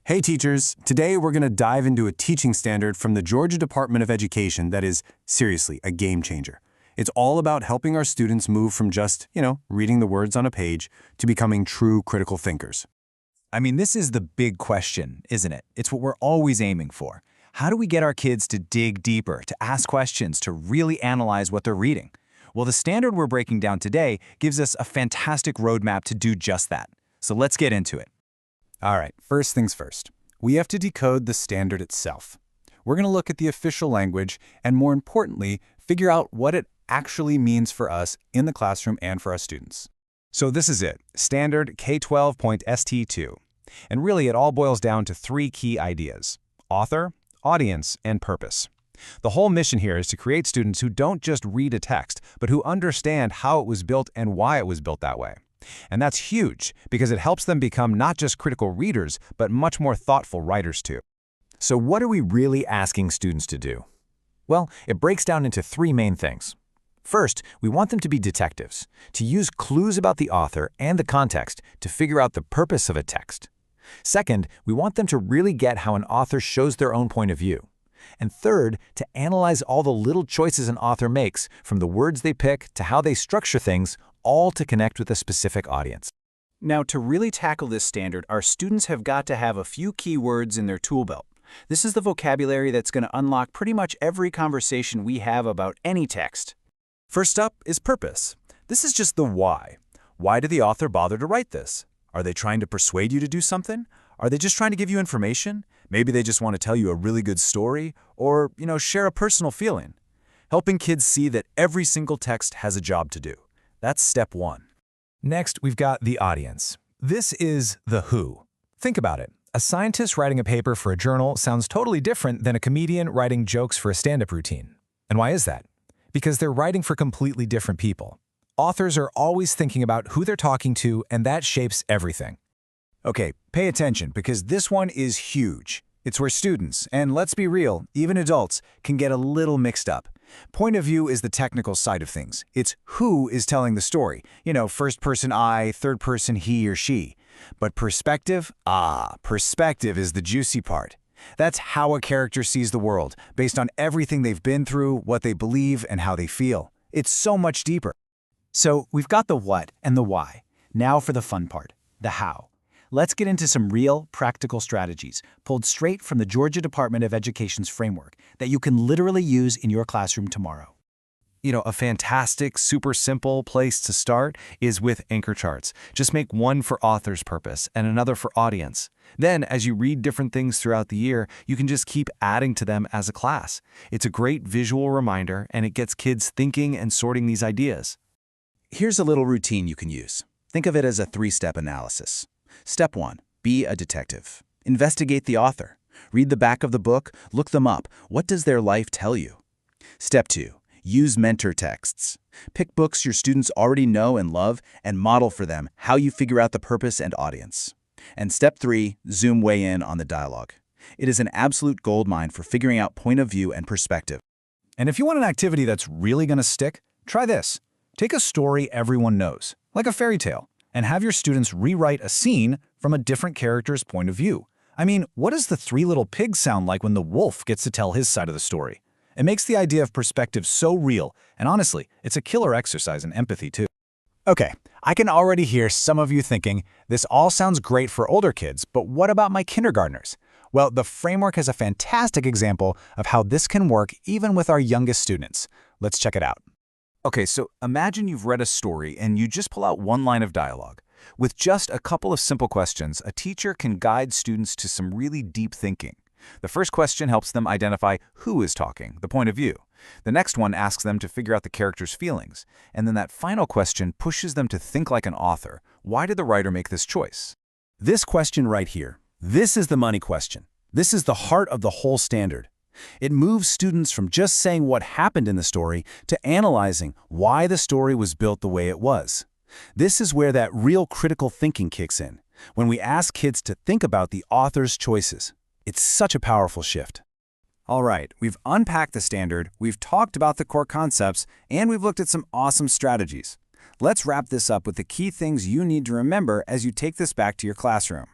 Hey teachers, today we're going to dive into a teaching standard from the Georgia Department of Education that is, seriously, a game changer. It's all about helping our students move from just, reading the words on a page to becoming true critical thinkers. I mean, this is the big question, isn't it? It's what we're always aiming for. How do we get our kids to dig deeper, to ask questions, to really analyze what they're reading? Well, the standard we're breaking down today gives us a fantastic roadmap to do just that. So let's get into it. All right, first things first. We have to decode the standard itself. We're going to look at the official language and, more importantly, figure out what it actually means for us in the classroom and for our students. So this is it, Standard K-12.P.ST.2. And really, it all boils down to three key ideas: author, audience, and purpose. The whole mission here is to create students who don't just read a text, but who understand how it was built and why it was built that way. And that's huge, because it helps them become not just critical readers, but much more thoughtful writers too. So what are we really asking students to do? Well, it breaks down into three main things. First, we want them to be detectives, to use clues about the author and the context to figure out the purpose of a text. Second, we want them to really get how an author shows their own point of view. And third, to analyze all the little choices an author makes, from the words they pick to how they structure things, all to connect with a specific audience. Now, to really tackle this standard, our students have got to have a few key words in their tool belt. This is the vocabulary that's going to unlock pretty much every conversation we have about any text. First up is purpose. This is just the why. Why did the author bother to write this? Are they trying to persuade you to do something? Are they just trying to give you information? Maybe they just want to tell you a really good story or, share a personal feeling. Helping kids see that every single text has a job to do. That's step one. Next, we've got the audience. This is the who. Think about it. A scientist writing a paper for a journal sounds totally different than a comedian writing jokes for a stand-up routine. And why is that? Because they're writing for completely different people. Authors are always thinking about who they're talking to, and that shapes everything. Okay, pay attention, because this one is huge. It's where students, and let's be real, even adults, can get a little mixed up. Point of view is the technical side of things. It's who is telling the story. First person I, third person he or she. But perspective? Perspective is the juicy part. That's how a character sees the world, based on everything they've been through, what they believe, and how they feel. It's so much deeper. So we've got the what and the why. Now for the fun part, the how. Let's get into some real, practical strategies pulled straight from the Georgia Department of Education's framework that you can literally use in your classroom tomorrow. A fantastic, super simple place to start is with anchor charts. Just make one for author's purpose and another for audience. Then, as you read different things throughout the year, you can just keep adding to them as a class. It's a great visual reminder, and it gets kids thinking and sorting these ideas. Here's a little routine you can use. Think of it as a three-step analysis. Step 1. Be a detective. Investigate the author. Read the back of the book. Look them up. What does their life tell you? Step 2. Use mentor texts. Pick books your students already know and love and model for them how you figure out the purpose and audience. And Step 3. Zoom way in on the dialogue. It is an absolute goldmine for figuring out point of view and perspective. And if you want an activity that's really going to stick, try this. Take a story everyone knows, like a fairy tale, and have your students rewrite a scene from a different character's point of view. I mean, what does the Three Little Pigs sound like when the wolf gets to tell his side of the story? It makes the idea of perspective so real, and honestly, it's a killer exercise in empathy too. Okay, I can already hear some of you thinking, this all sounds great for older kids, but what about my kindergartners? Well, the framework has a fantastic example of how this can work even with our youngest students. Let's check it out. Okay, so imagine you've read a story and you just pull out one line of dialogue. With just a couple of simple questions, a teacher can guide students to some really deep thinking. The first question helps them identify who is talking, the point of view. The next one asks them to figure out the character's feelings. And then that final question pushes them to think like an author. Why did the writer make this choice? This question right here, this is the money question. This is the heart of the whole standard. It moves students from just saying what happened in the story to analyzing why the story was built the way it was. This is where that real critical thinking kicks in, when we ask kids to think about the author's choices. It's such a powerful shift. All right, we've unpacked the standard, we've talked about the core concepts, and we've looked at some awesome strategies. Let's wrap this up with the key things you need to remember as you take this back to your classroom.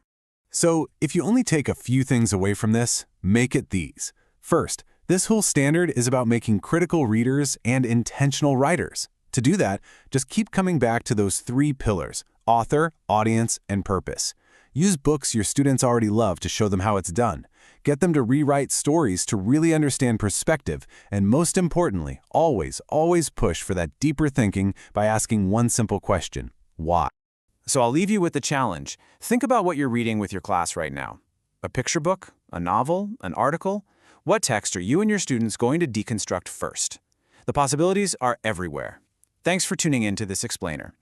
So, if you only take a few things away from this, make it these. First, this whole standard is about making critical readers and intentional writers. To do that, just keep coming back to those three pillars: author, audience, and purpose. Use books your students already love to show them how it's done. Get them to rewrite stories to really understand perspective, and most importantly, always push for that deeper thinking by asking one simple question: why? So I'll leave you with the challenge. Think about what you're reading with your class right now. A picture book? A novel? An article? What text are you and your students going to deconstruct first? The possibilities are everywhere. Thanks for tuning in to this explainer.